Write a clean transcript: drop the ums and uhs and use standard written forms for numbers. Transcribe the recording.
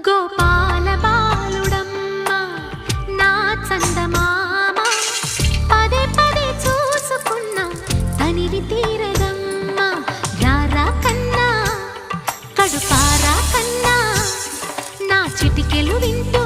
గోపాల బాలుడమ్మ నా చందమామ పదే పదే చూసుకున్న తనివి తీరదమ్మ రారా కన్నా కడుపారా కన్నా నా చిటికెలు వింటూ